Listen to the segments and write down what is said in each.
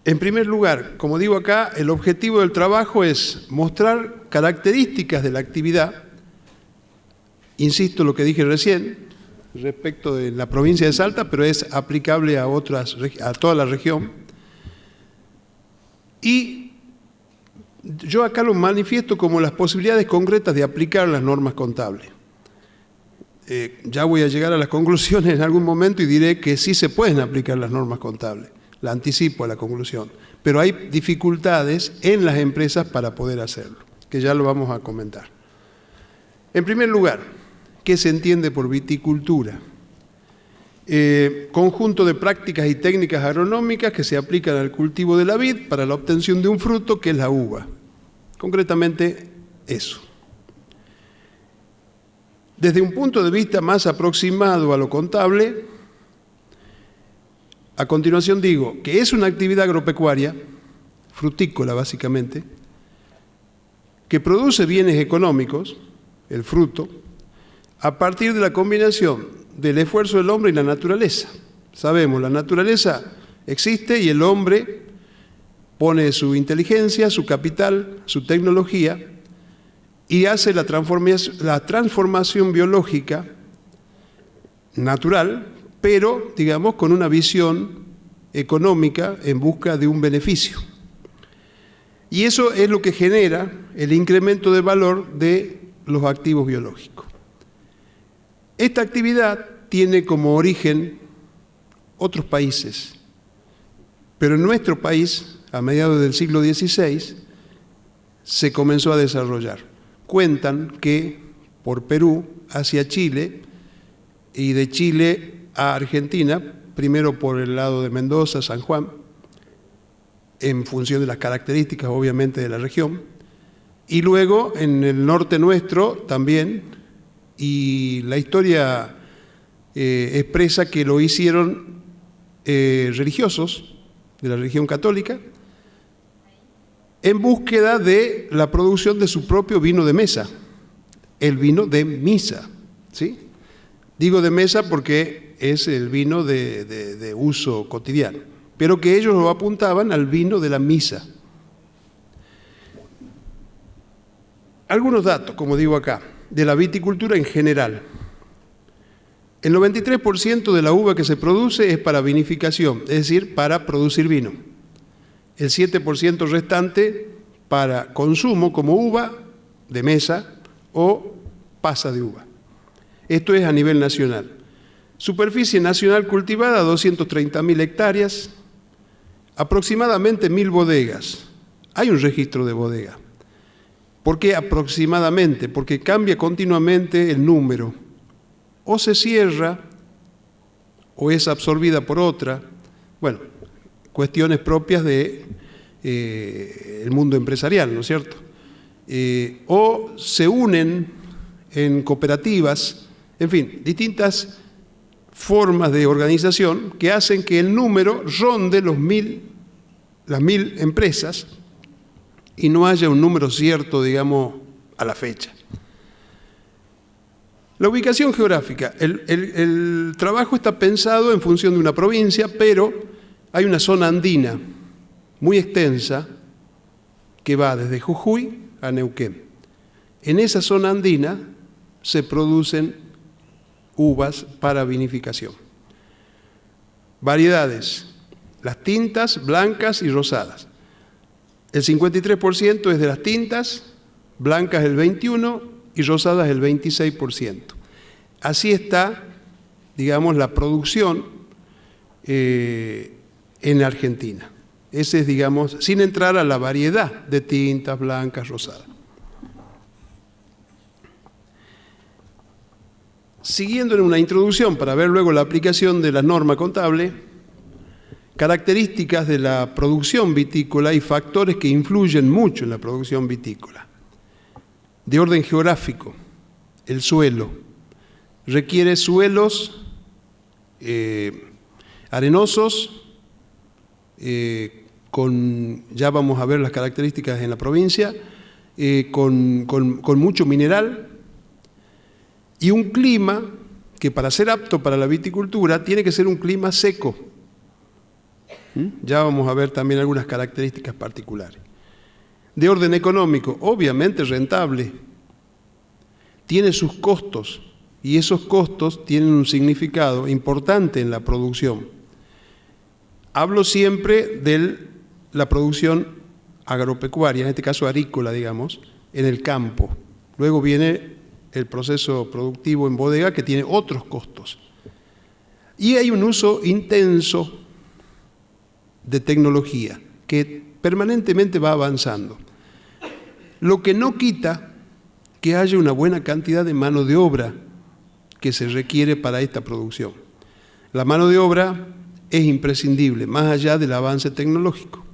En primer lugar, como digo acá, el objetivo del trabajo es mostrar características de la actividad, insisto en lo que dije recién, respecto de la provincia de Salta, pero es aplicable a toda la región. Y yo acá lo manifiesto como las posibilidades concretas de aplicar las normas contables. Ya voy a llegar a las conclusiones en algún momento y diré que sí se pueden aplicar las normas contables. La anticipo a la conclusión. Pero hay dificultades en las empresas para poder hacerlo, que ya lo vamos a comentar. En primer lugar, ¿qué se entiende por viticultura? Conjunto de prácticas y técnicas agronómicas que se aplican al cultivo de la vid para la obtención de un fruto que es la uva. Concretamente, eso. Desde un punto de vista más aproximado a lo contable, a continuación digo que es una actividad agropecuaria, frutícola básicamente, que produce bienes económicos, el fruto, a partir de la combinación del esfuerzo del hombre y la naturaleza. Sabemos, la naturaleza existe y el hombre pone su inteligencia, su capital, su tecnología y hace la transformación biológica natural, pero, digamos, con una visión económica en busca de un beneficio. Y eso es lo que genera el incremento de valor de los activos biológicos. Esta actividad tiene como origen otros países, pero en nuestro país, a mediados del siglo XVI, se comenzó a desarrollar. Cuentan que por Perú hacia Chile y de Chile a Argentina, primero por el lado de Mendoza, San Juan, en función de las características obviamente de la región, y luego en el norte nuestro también, y la historia expresa que lo hicieron religiosos de la religión católica en búsqueda de la producción de su propio vino de mesa, el vino de misa, ¿sí? Digo de mesa porque es el vino de uso cotidiano, pero que ellos lo apuntaban al vino de la misa. Algunos datos, como digo acá, de la viticultura en general. El 93% de la uva que se produce es para vinificación, es decir, para producir vino. El 7% restante para consumo como uva de mesa o pasa de uva. Esto es a nivel nacional. Superficie nacional cultivada, 230.000 hectáreas, aproximadamente 1.000 bodegas. Hay un registro de bodega. ¿Por qué aproximadamente? Porque cambia continuamente el número. O se cierra, o es absorbida por otra. Bueno, cuestiones propias de el mundo empresarial, ¿no es cierto? O se unen en cooperativas, en fin, distintas formas de organización que hacen que el número ronde las 1.000 empresas y no haya un número cierto, digamos, a la fecha. La ubicación geográfica. El trabajo está pensado en función de una provincia, pero hay una zona andina muy extensa que va desde Jujuy a Neuquén. En esa zona andina se producen uvas para vinificación. Variedades, las tintas, blancas y rosadas. El 53% es de las tintas, blancas el 21% y rosadas el 26%. Así está, digamos, la producción en Argentina. Ese es, digamos, sin entrar a la variedad de tintas, blancas, rosadas. Siguiendo en una introducción para ver luego la aplicación de la norma contable, características de la producción vitícola y factores que influyen mucho en la producción vitícola. De orden geográfico, el suelo. Requiere suelos arenosos, ya vamos a ver las características en la provincia, con mucho mineral, y un clima que para ser apto para la viticultura tiene que ser un clima seco. Ya vamos a ver también algunas características particulares. De orden económico, obviamente rentable. Tiene sus costos y esos costos tienen un significado importante en la producción. Hablo siempre de la producción agropecuaria, en este caso agrícola, digamos, en el campo. Luego viene el proceso productivo en bodega que tiene otros costos. Y hay un uso intenso de tecnología que permanentemente va avanzando. Lo que no quita que haya una buena cantidad de mano de obra que se requiere para esta producción. La mano de obra es imprescindible, más allá del avance tecnológico.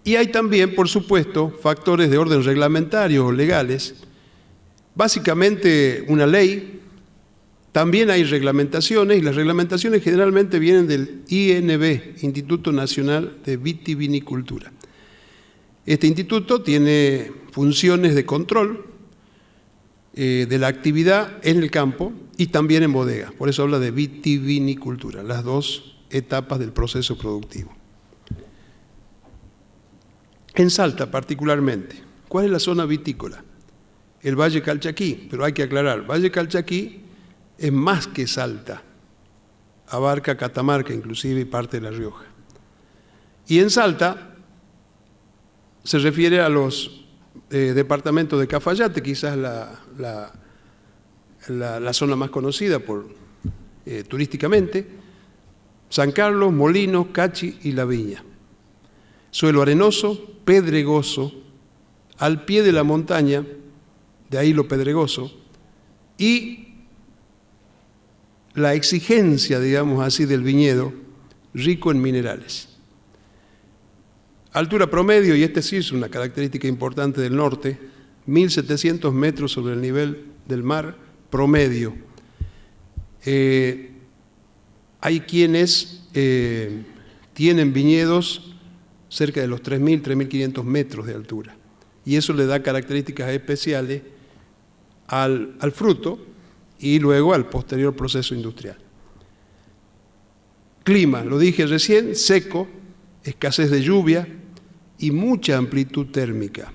Y hay también, por supuesto, factores de orden reglamentario o legales. Básicamente una ley, también hay reglamentaciones, y las reglamentaciones generalmente vienen del INV, Instituto Nacional de Vitivinicultura. Este instituto tiene funciones de control de la actividad en el campo y también en bodega. Por eso habla de vitivinicultura, las dos etapas del proceso productivo. En Salta particularmente, ¿cuál es la zona vitícola? El Valle Calchaquí, pero hay que aclarar, Valle Calchaquí es más que Salta, abarca Catamarca inclusive y parte de La Rioja. Y en Salta se refiere a los departamentos de Cafayate, quizás la zona más conocida turísticamente, San Carlos, Molinos, Cachi y La Viña. Suelo arenoso, pedregoso, al pie de la montaña, de ahí lo pedregoso, y la exigencia, digamos así, del viñedo, rico en minerales. Altura promedio, y este sí es una característica importante del norte, 1.700 metros sobre el nivel del mar, promedio. Hay quienes tienen viñedos cerca de los 3.000, 3.500 metros de altura, y eso le da características especiales al fruto y luego al posterior proceso industrial. Clima, lo dije recién, seco, escasez de lluvia y mucha amplitud térmica.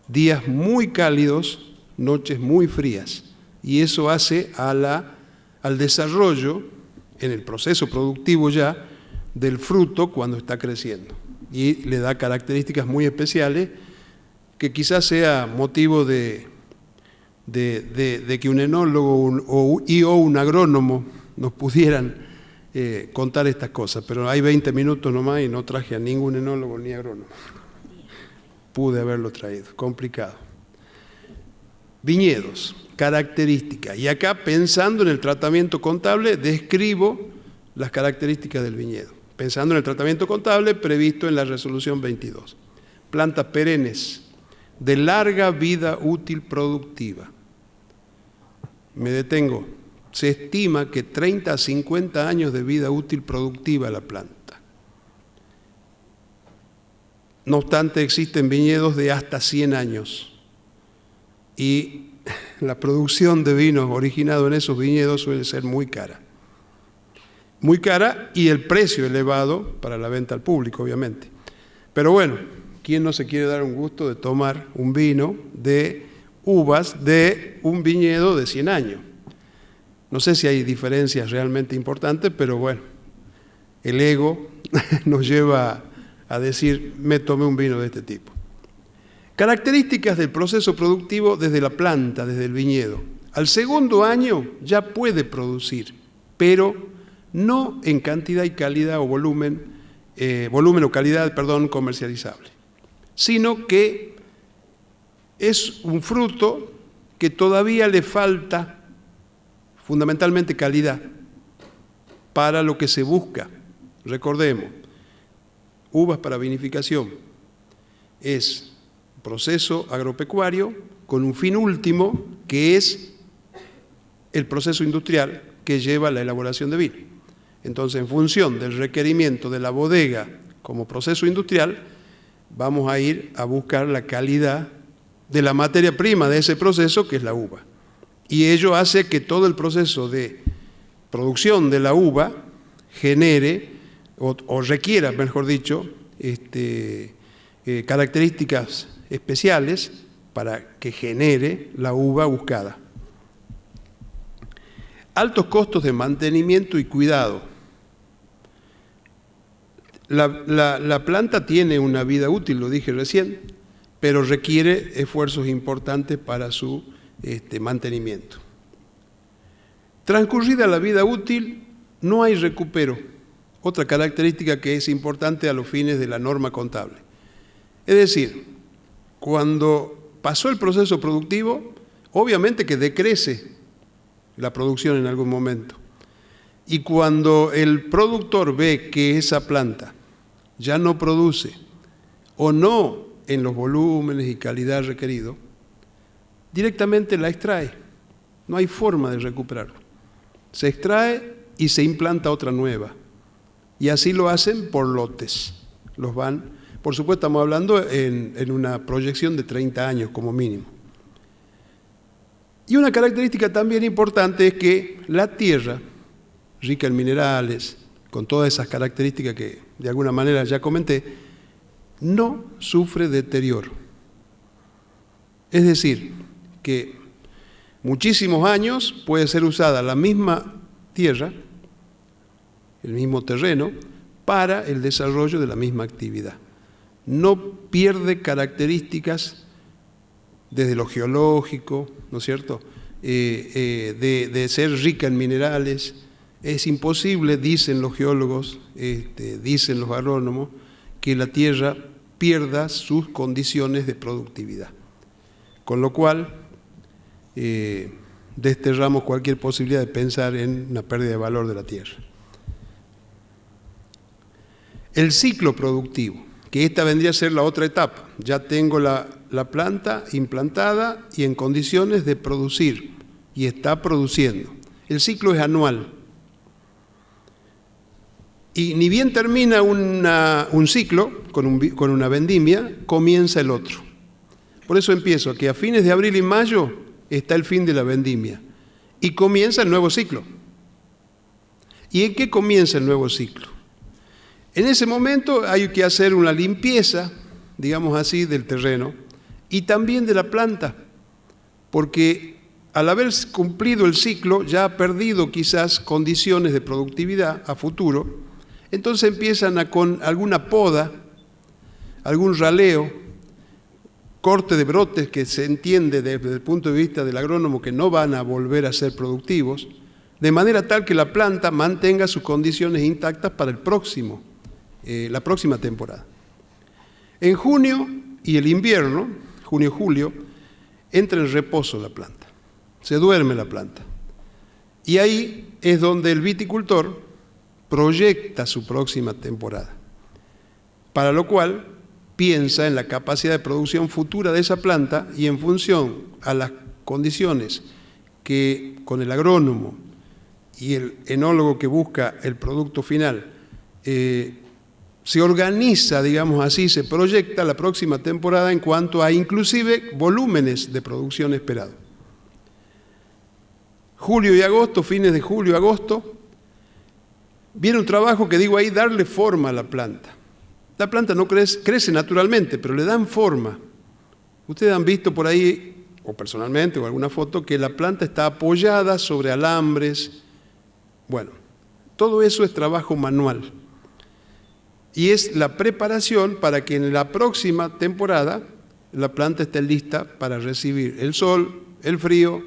Días muy cálidos, noches muy frías, y eso hace al desarrollo en el proceso productivo ya del fruto cuando está creciendo, y le da características muy especiales que quizás sea motivo de que un enólogo o un agrónomo nos pudieran contar estas cosas, pero hay 20 minutos nomás y no traje a ningún enólogo ni agrónomo. Pude haberlo traído, complicado. Viñedos, características, y acá pensando en el tratamiento contable describo las características del viñedo, pensando en el tratamiento contable previsto en la resolución 22. Plantas perennes de larga vida útil productiva. Me detengo. Se estima que 30 a 50 años de vida útil productiva la planta. No obstante, existen viñedos de hasta 100 años y la producción de vinos originado en esos viñedos suele ser muy cara. Muy cara y el precio elevado para la venta al público, obviamente. Pero bueno, ¿quién no se quiere dar un gusto de tomar un vino de uvas de un viñedo de 100 años? No sé si hay diferencias realmente importantes, pero bueno, el ego nos lleva a decir, me tomé un vino de este tipo. Características del proceso productivo desde la planta, desde el viñedo. Al segundo año ya puede producir, pero no en cantidad y calidad o volumen o calidad, comercializable, sino que es un fruto que todavía le falta fundamentalmente calidad para lo que se busca. Recordemos, uvas para vinificación es proceso agropecuario con un fin último que es el proceso industrial que lleva a la elaboración de vino. Entonces, en función del requerimiento de la bodega como proceso industrial, vamos a ir a buscar la calidad de la materia prima de ese proceso, que es la uva. Y ello hace que todo el proceso de producción de la uva genere o requiera, mejor dicho, características especiales para que genere la uva buscada. Altos costos de mantenimiento y cuidado. La planta tiene una vida útil, lo dije recién, pero requiere esfuerzos importantes para su mantenimiento. Transcurrida la vida útil, no hay recupero, otra característica que es importante a los fines de la norma contable. Es decir, cuando pasó el proceso productivo, obviamente que decrece la producción en algún momento. Y cuando el productor ve que esa planta ya no produce o no en los volúmenes y calidad requerido, directamente la extrae. No hay forma de recuperarlo. Se extrae y se implanta otra nueva. Y así lo hacen por lotes. Los van, por supuesto estamos hablando en una proyección de 30 años como mínimo. Y una característica también importante es que la tierra, rica en minerales, con todas esas características que de alguna manera ya comenté, no sufre deterioro. Es decir, que muchísimos años puede ser usada la misma tierra, el mismo terreno, para el desarrollo de la misma actividad. No pierde características desde lo geológico, ¿no es cierto?, de ser rica en minerales. Es imposible, dicen los geólogos, dicen los agrónomos, que la tierra pierda sus condiciones de productividad. Con lo cual, desterramos cualquier posibilidad de pensar en una pérdida de valor de la tierra. El ciclo productivo, que esta vendría a ser la otra etapa. Ya tengo la planta implantada y en condiciones de producir, y está produciendo. El ciclo es anual. Y ni bien termina un ciclo con una vendimia, comienza el otro. Por eso empiezo, que a fines de abril y mayo está el fin de la vendimia y comienza el nuevo ciclo. ¿Y en qué comienza el nuevo ciclo? En ese momento hay que hacer una limpieza, digamos así, del terreno y también de la planta, porque al haber cumplido el ciclo ya ha perdido quizás condiciones de productividad a futuro. Entonces empiezan con alguna poda, algún raleo, corte de brotes que se entiende desde el punto de vista del agrónomo que no van a volver a ser productivos, de manera tal que la planta mantenga sus condiciones intactas para la próxima temporada. En junio y el invierno, junio-julio, entra en reposo la planta, se duerme la planta. Y ahí es donde el viticultor proyecta su próxima temporada, para lo cual piensa en la capacidad de producción futura de esa planta y en función a las condiciones que con el agrónomo y el enólogo que busca el producto final se organiza, digamos así, se proyecta la próxima temporada en cuanto a inclusive volúmenes de producción esperados. Julio y agosto, fines de julio y agosto, viene un trabajo que digo ahí, darle forma a la planta. La planta no crece naturalmente, pero le dan forma. Ustedes han visto por ahí, o personalmente, o alguna foto, que la planta está apoyada sobre alambres. Bueno, todo eso es trabajo manual. Y es la preparación para que en la próxima temporada la planta esté lista para recibir el sol, el frío,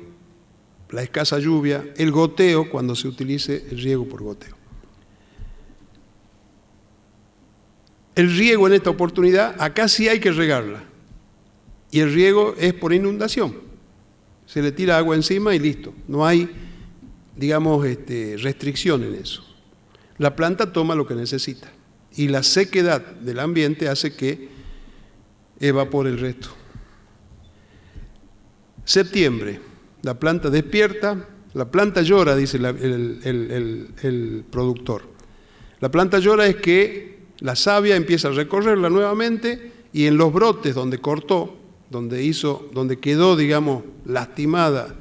la escasa lluvia, el goteo cuando se utilice el riego por goteo. El riego en esta oportunidad, acá sí hay que regarla. Y el riego es por inundación. Se le tira agua encima y listo. No hay, digamos, restricción en eso. La planta toma lo que necesita. Y la sequedad del ambiente hace que evapore el resto. Septiembre, la planta despierta, la planta llora, dice el productor. La planta llora es que la savia empieza a recorrerla nuevamente y en los brotes donde cortó, donde quedó, digamos, lastimada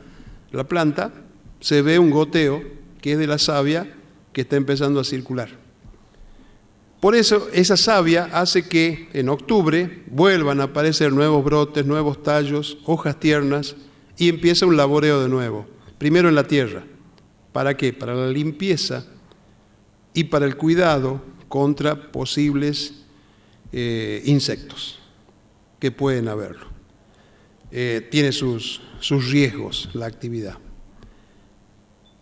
la planta, se ve un goteo que es de la savia que está empezando a circular. Por eso, esa savia hace que en octubre vuelvan a aparecer nuevos brotes, nuevos tallos, hojas tiernas, y empieza un laboreo de nuevo, primero en la tierra. ¿Para qué? Para la limpieza y para el cuidado contra posibles insectos que pueden haberlo. Tiene sus riesgos la actividad.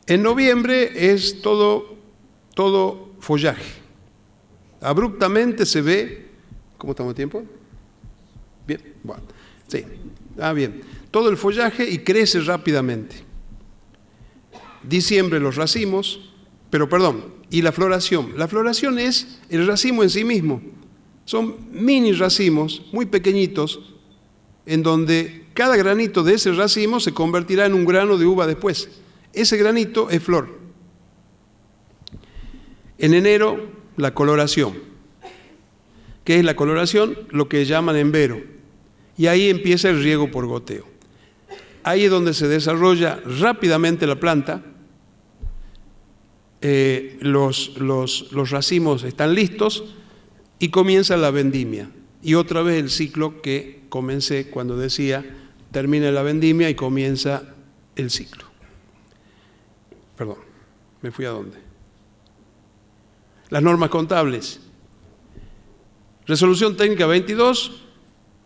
En noviembre es todo follaje. Abruptamente se ve, ¿cómo estamos de tiempo? Bien, bueno, sí, bien. Todo el follaje y crece rápidamente. Diciembre los racimos, y la floración. La floración es el racimo en sí mismo. Son mini racimos muy pequeñitos, en donde cada granito de ese racimo se convertirá en un grano de uva después. Ese granito es flor. En enero, la coloración. ¿Qué es la coloración? Lo que llaman embero. Y ahí empieza el riego por goteo. Ahí es donde se desarrolla rápidamente la planta. Los racimos están listos y comienza la vendimia. Y otra vez el ciclo que comencé cuando decía, termina la vendimia y comienza el ciclo. Perdón, ¿me fui a dónde? Las normas contables. Resolución técnica 22,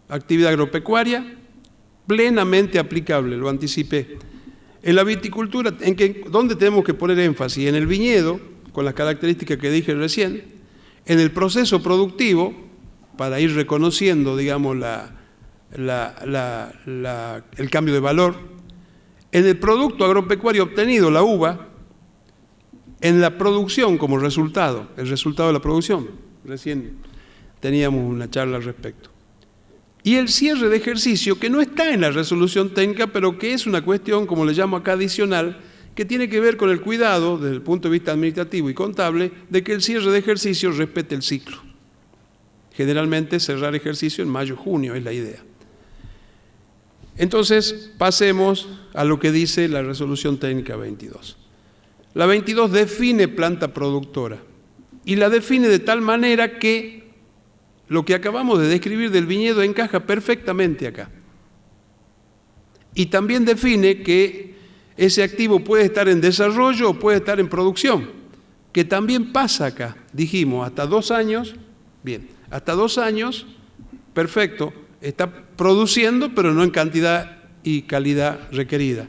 actividad agropecuaria, plenamente aplicable, lo anticipé. En la viticultura, ¿dónde tenemos que poner énfasis? En el viñedo, con las características que dije recién, en el proceso productivo, para ir reconociendo, digamos, el cambio de valor, en el producto agropecuario obtenido, la uva, en la producción como resultado, el resultado de la producción. Recién teníamos una charla al respecto. Y el cierre de ejercicio, que no está en la resolución técnica, pero que es una cuestión, como le llamo acá, adicional, que tiene que ver con el cuidado, desde el punto de vista administrativo y contable, de que el cierre de ejercicio respete el ciclo. Generalmente cerrar ejercicio en mayo, junio es la idea. Entonces, pasemos a lo que dice la resolución técnica 22. La 22 define planta productora y la define de tal manera que lo que acabamos de describir del viñedo encaja perfectamente acá. Y también define que ese activo puede estar en desarrollo o puede estar en producción, que también pasa acá. Dijimos, hasta 2 años, bien, hasta 2 años, perfecto, está produciendo, pero no en cantidad y calidad requerida.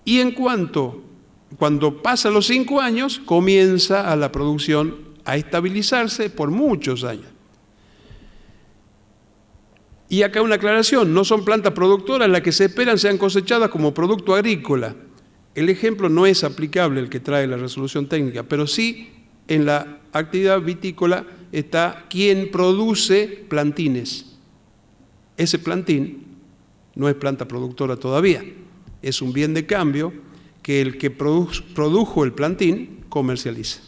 Y cuando pasa los 5 años, comienza a la producción a estabilizarse por muchos años. Y acá una aclaración, no son plantas productoras las que se esperan sean cosechadas como producto agrícola. El ejemplo no es aplicable el que trae la resolución técnica, pero sí en la actividad vitícola está quien produce plantines. Ese plantín no es planta productora todavía, es un bien de cambio que el que produjo el plantín comercializa.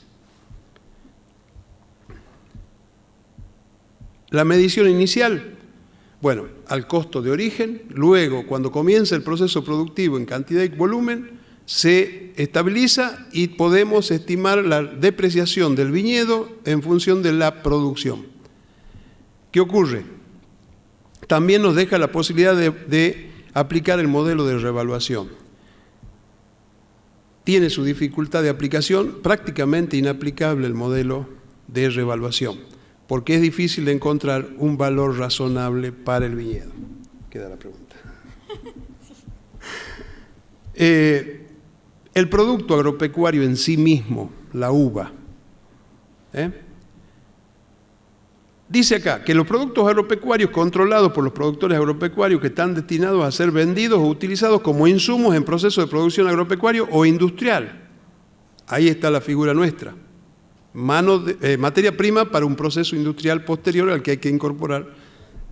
La medición inicial, bueno, al costo de origen, luego cuando comienza el proceso productivo en cantidad y volumen, se estabiliza y podemos estimar la depreciación del viñedo en función de la producción. ¿Qué ocurre? También nos deja la posibilidad de aplicar el modelo de revaluación. Tiene su dificultad de aplicación, prácticamente inaplicable el modelo de revaluación, porque es difícil de encontrar un valor razonable para el viñedo. Queda la pregunta. El producto agropecuario en sí mismo, la uva, dice acá que los productos agropecuarios controlados por los productores agropecuarios que están destinados a ser vendidos o utilizados como insumos en proceso de producción agropecuario o industrial. Ahí está la figura nuestra. Materia prima para un proceso industrial posterior al que hay que incorporar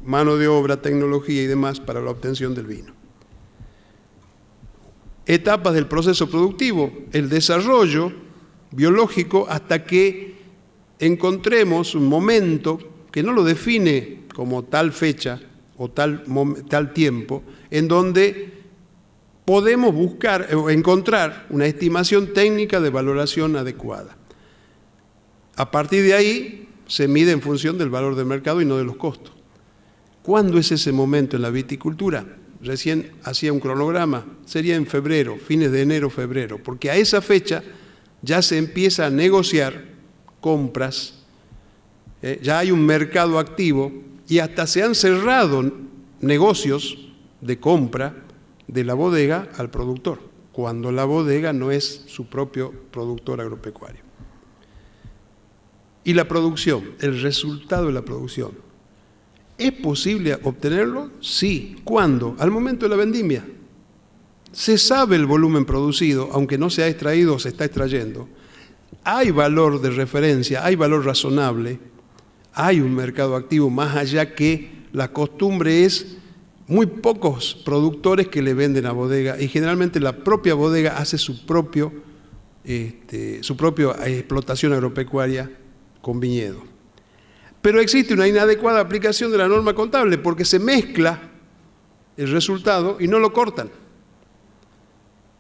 mano de obra, tecnología y demás para la obtención del vino. Etapas del proceso productivo, el desarrollo biológico hasta que encontremos un momento que no lo define como tal fecha o tal tiempo, en donde podemos buscar o encontrar una estimación técnica de valoración adecuada. A partir de ahí se mide en función del valor del mercado y no de los costos. ¿Cuándo es ese momento en la viticultura? Recién hacía un cronograma, sería en febrero, fines de enero, febrero, porque a esa fecha ya se empieza a negociar compras, ya hay un mercado activo y hasta se han cerrado negocios de compra de la bodega al productor, cuando la bodega no es su propio productor agropecuario. Y la producción, el resultado de la producción. ¿Es posible obtenerlo? Sí. ¿Cuándo? Al momento de la vendimia. Se sabe el volumen producido, aunque no se ha extraído o se está extrayendo. Hay valor de referencia, hay valor razonable, hay un mercado activo, más allá que la costumbre es muy pocos productores que le venden a bodega y generalmente la propia bodega hace su propia explotación agropecuaria con viñedo. Pero existe una inadecuada aplicación de la norma contable porque se mezcla el resultado y no lo cortan.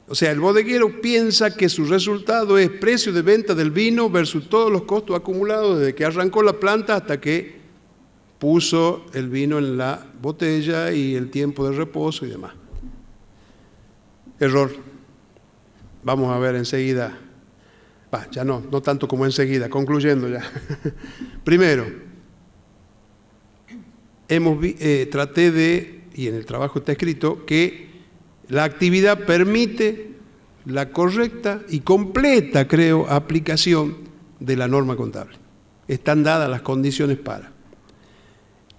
O sea, el bodeguero piensa que su resultado es precio de venta del vino versus todos los costos acumulados desde que arrancó la planta hasta que puso el vino en la botella y el tiempo de reposo y demás. Error. Vamos a ver enseguida. Ya no tanto como enseguida, concluyendo ya. Primero, traté de, y en el trabajo está escrito, que la actividad permite la correcta y completa, creo, aplicación de la norma contable. Están dadas las condiciones para.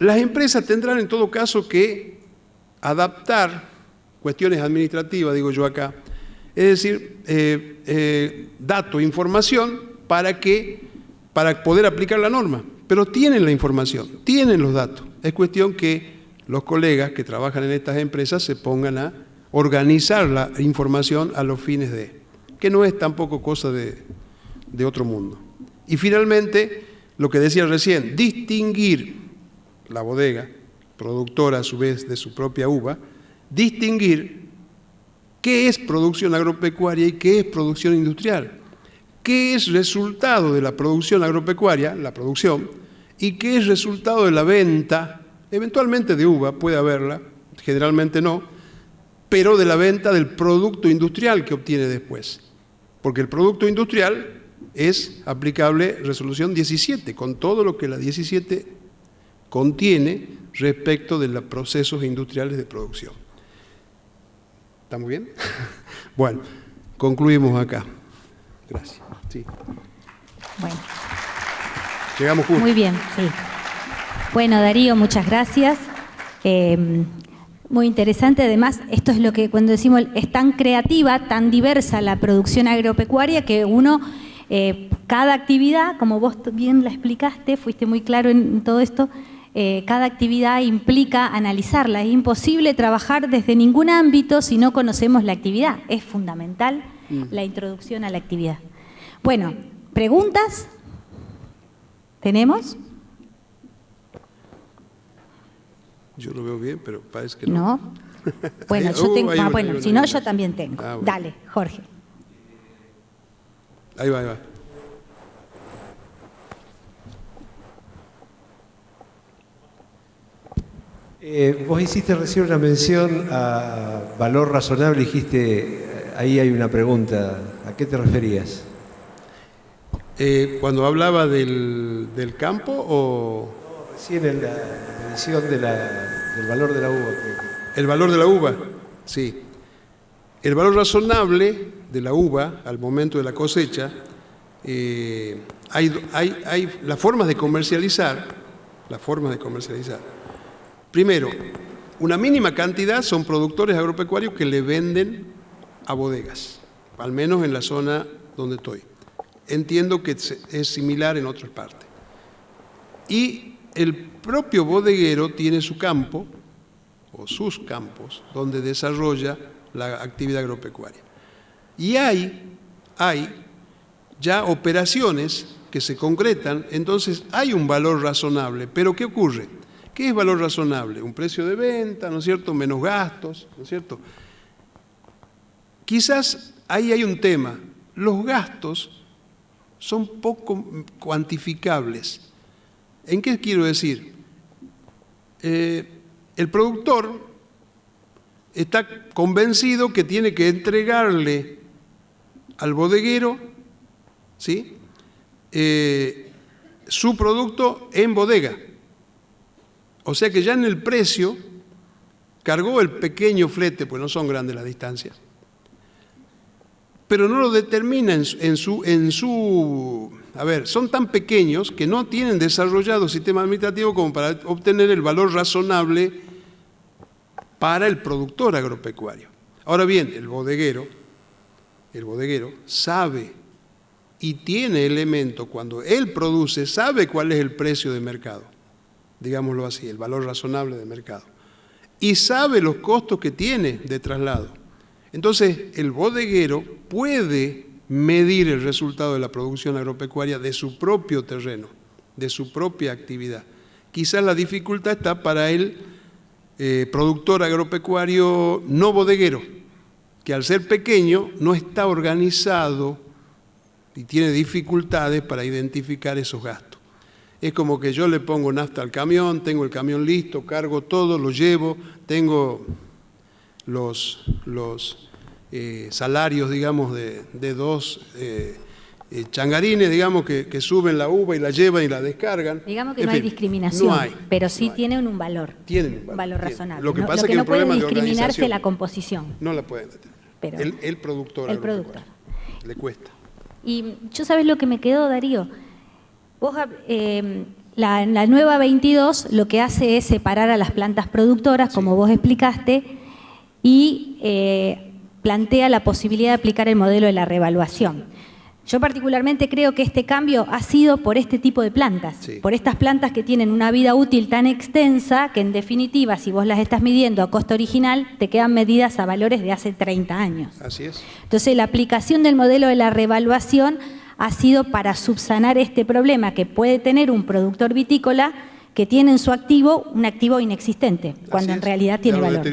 Las empresas tendrán en todo caso que adaptar cuestiones administrativas, digo yo acá, es decir, datos, información para poder aplicar la norma. Pero tienen la información, tienen los datos. Es cuestión que los colegas que trabajan en estas empresas se pongan a organizar la información a los fines de, que no es tampoco cosa de otro mundo. Y finalmente, lo que decía recién, distinguir la bodega, productora a su vez de su propia uva, distinguir qué es producción agropecuaria y qué es producción industrial, qué es resultado de la producción agropecuaria, la producción, y qué es resultado de la venta, eventualmente de uva, puede haberla, generalmente no, pero de la venta del producto industrial que obtiene después. Porque el producto industrial es aplicable resolución 17, con todo lo que la 17 contiene respecto de los procesos industriales de producción. ¿Estamos bien? Bueno, concluimos acá. Gracias. Sí. Bueno. Llegamos juntos. Muy bien, sí. Bueno, Darío, muchas gracias. Muy interesante. Además, esto es lo que cuando decimos es tan creativa, tan diversa la producción agropecuaria que uno, cada actividad, como vos bien la explicaste, fuiste muy claro en todo esto, cada actividad implica analizarla. Es imposible trabajar desde ningún ámbito si no conocemos la actividad. Es fundamental la introducción a la actividad. Bueno, ¿preguntas? ¿Tenemos? Yo lo veo bien, pero parece que no. ¿No? Bueno, yo tengo. Bueno, si no, yo también tengo. Bueno. Dale, Jorge. Ahí va. Vos hiciste recién una mención a valor razonable, dijiste, ahí hay una pregunta, ¿a qué te referías? Cuando hablaba del campo o... No, recién en la mención del valor de la uva. El valor de la uva, sí. El valor razonable de la uva al momento de la cosecha, hay las formas de comercializar. Primero, una mínima cantidad son productores agropecuarios que le venden a bodegas, al menos en la zona donde estoy. Entiendo que es similar en otras partes. Y el propio bodeguero tiene su campo, o sus campos, donde desarrolla la actividad agropecuaria. Y hay ya operaciones que se concretan, entonces hay un valor razonable. Pero ¿qué ocurre? ¿Qué es valor razonable? Un precio de venta, ¿no es cierto? Menos gastos, ¿no es cierto? Quizás ahí hay un tema. Los gastos son poco cuantificables. ¿En qué quiero decir? El productor está convencido que tiene que entregarle al bodeguero, ¿sí?, su producto en bodega. O sea que ya en el precio cargó el pequeño flete, pues no son grandes las distancias. Pero no lo determina a ver, son tan pequeños que no tienen desarrollado sistema administrativo como para obtener el valor razonable para el productor agropecuario. Ahora bien, el bodeguero sabe y tiene elementos, cuando él produce, sabe cuál es el precio de mercado, digámoslo así, el valor razonable de mercado, y sabe los costos que tiene de traslado. Entonces, el bodeguero puede medir el resultado de la producción agropecuaria de su propio terreno, de su propia actividad. Quizás la dificultad está para el productor agropecuario no bodeguero, que al ser pequeño no está organizado y tiene dificultades para identificar esos gastos. Es como que yo le pongo nafta al camión, tengo el camión listo, cargo todo, lo llevo, tengo los salarios, digamos, de dos changarines, digamos, que suben la uva y la llevan y la descargan. Digamos que no hay discriminación, pero sí tienen un valor. Tienen un valor razonable. Lo que pasa es que no el problema puede de discriminarse organización, la composición. No la pueden detener. Pero el productor. El productor. Le cuesta. Y yo, ¿sabes lo que me quedó, Darío? Vos, la nueva 22 lo que hace es separar a las plantas productoras, como vos explicaste, y plantea la posibilidad de aplicar el modelo de la revaluación. Yo particularmente creo que este cambio ha sido por este tipo de plantas, por estas plantas que tienen una vida útil tan extensa que en definitiva, si vos las estás midiendo a costo original, te quedan medidas a valores de hace 30 años. Así es. Entonces, la aplicación del modelo de la revaluación ha sido para subsanar este problema que puede tener un productor vitícola que tiene en su activo un activo inexistente, cuando en realidad tiene valor.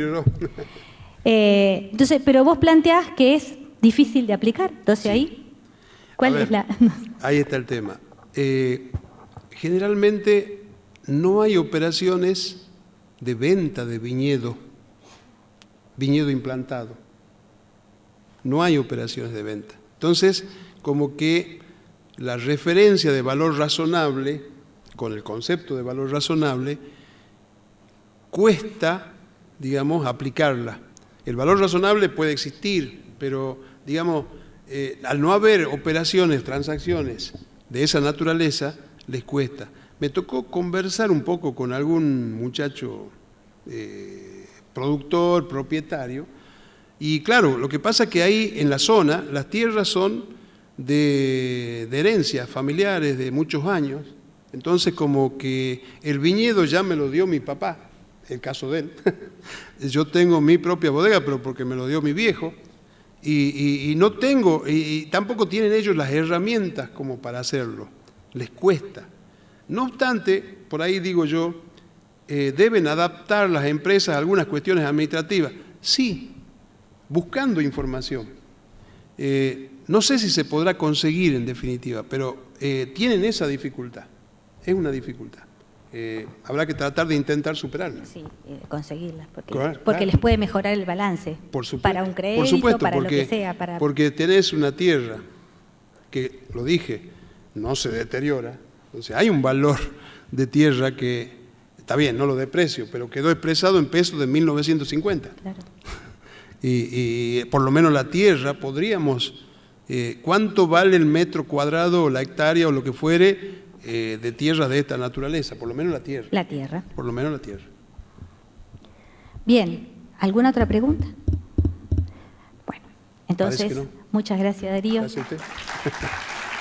Entonces, pero vos planteás que es difícil de aplicar, entonces ahí... ¿Cuál es la...? Ahí está el tema. Generalmente no hay operaciones de venta de viñedo implantado. No hay operaciones de venta. Entonces, como que la referencia de valor razonable, con el concepto de valor razonable, cuesta, digamos, aplicarla. El valor razonable puede existir, pero, digamos... al no haber operaciones, transacciones de esa naturaleza, les cuesta. Me tocó conversar un poco con algún muchacho productor, propietario, y claro, lo que pasa es que ahí en la zona las tierras son de herencias familiares de muchos años, entonces como que el viñedo ya me lo dio mi papá, el caso de él. Yo tengo mi propia bodega, pero porque me lo dio mi viejo. Y no tengo, y tampoco tienen ellos las herramientas como para hacerlo, les cuesta. No obstante, por ahí digo yo, deben adaptar las empresas a algunas cuestiones administrativas. Sí, buscando información. No sé si se podrá conseguir en definitiva, pero tienen esa dificultad, es una dificultad. Habrá que tratar de intentar superarla. Sí, conseguirla, porque claro. Les puede mejorar el balance. Por supuesto, para un crédito, por supuesto, para porque, lo que sea. Porque tenés una tierra que, lo dije, no se deteriora. Entonces hay un valor de tierra que, está bien, no lo de precio, pero quedó expresado en pesos de 1950. Claro. Y por lo menos la tierra podríamos... ¿cuánto vale el metro cuadrado o la hectárea o lo que fuere de tierras de esta naturaleza? Por lo menos la tierra. La tierra. Por lo menos la tierra. Bien, ¿alguna otra pregunta? Bueno, entonces, no. Muchas gracias, Darío. Gracias a usted.